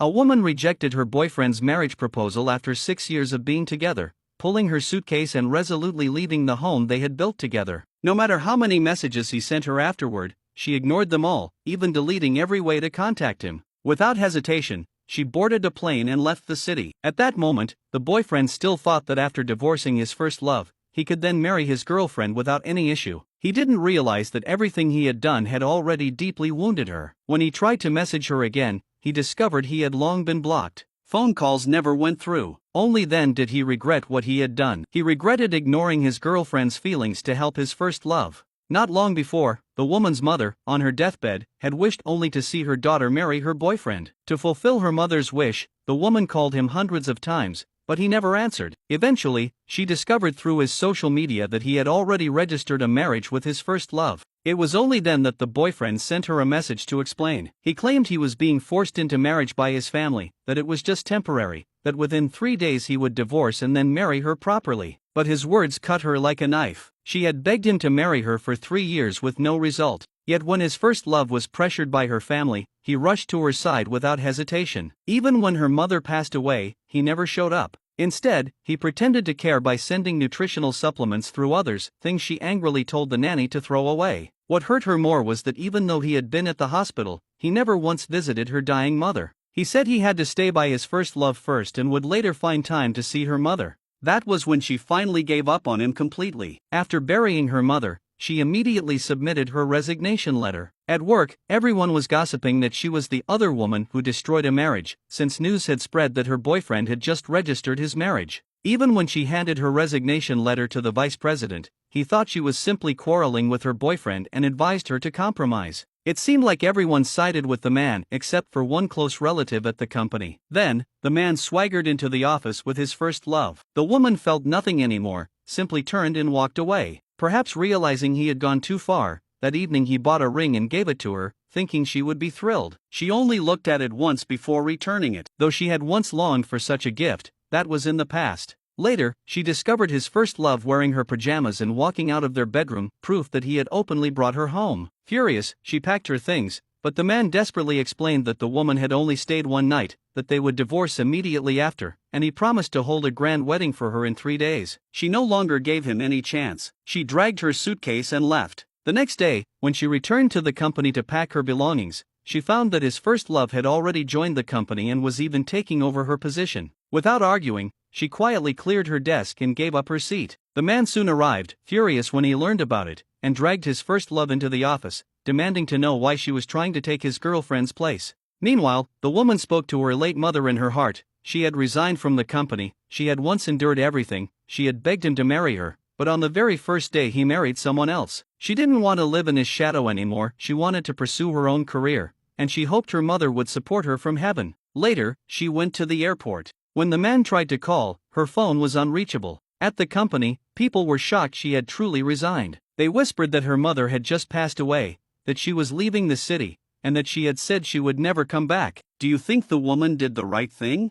A woman rejected her boyfriend's marriage proposal after 6 years of being together, pulling her suitcase and resolutely leaving the home they had built together. No matter how many messages he sent her afterward, she ignored them all, even deleting every way to contact him. Without hesitation, she boarded a plane and left the city. At that moment, the boyfriend still thought that after divorcing his first love, he could then marry his girlfriend without any issue. He didn't realize that everything he had done had already deeply wounded her. When he tried to message her again, he discovered he had long been blocked. Phone calls never went through. Only then did he regret what he had done. He regretted ignoring his girlfriend's feelings to help his first love. Not long before, the woman's mother, on her deathbed, had wished only to see her daughter marry her boyfriend. To fulfill her mother's wish, the woman called him hundreds of times, but he never answered. Eventually, she discovered through his social media that he had already registered a marriage with his first love. It was only then that the boyfriend sent her a message to explain. He claimed he was being forced into marriage by his family, that it was just temporary, that within 3 days he would divorce and then marry her properly. But his words cut her like a knife. She had begged him to marry her for 3 years with no result. Yet when his first love was pressured by her family, he rushed to her side without hesitation. Even when her mother passed away, he never showed up. Instead, he pretended to care by sending nutritional supplements through others, things she angrily told the nanny to throw away. What hurt her more was that even though he had been at the hospital, he never once visited her dying mother. He said he had to stay by his first love first and would later find time to see her mother. That was when she finally gave up on him completely. After burying her mother, she immediately submitted her resignation letter. At work, everyone was gossiping that she was the other woman who destroyed a marriage, since news had spread that her boyfriend had just registered his marriage. Even when she handed her resignation letter to the vice president, he thought she was simply quarreling with her boyfriend and advised her to compromise. It seemed like everyone sided with the man except for one close relative at the company. Then, the man swaggered into the office with his first love. The woman felt nothing anymore, simply turned and walked away. Perhaps realizing he had gone too far, that evening he bought a ring and gave it to her, thinking she would be thrilled. She only looked at it once before returning it. Though she had once longed for such a gift, that was in the past. Later, she discovered his first love wearing her pajamas and walking out of their bedroom, proof that he had openly brought her home. Furious, she packed her things, but the man desperately explained that the woman had only stayed one night, that they would divorce immediately after, and he promised to hold a grand wedding for her in 3 days. She no longer gave him any chance. She dragged her suitcase and left. The next day, when she returned to the company to pack her belongings, she found that his first love had already joined the company and was even taking over her position. Without arguing, she quietly cleared her desk and gave up her seat. The man soon arrived, furious when he learned about it, and dragged his first love into the office, demanding to know why she was trying to take his girlfriend's place. Meanwhile, the woman spoke to her late mother in her heart. She had resigned from the company, she had once endured everything, she had begged him to marry her, but on the very first day he married someone else. She didn't want to live in his shadow anymore, she wanted to pursue her own career, and she hoped her mother would support her from heaven. Later, she went to the airport. When the man tried to call, her phone was unreachable. At the company, people were shocked she had truly resigned. They whispered that her mother had just passed away, that she was leaving the city, and that she had said she would never come back. Do you think the woman did the right thing?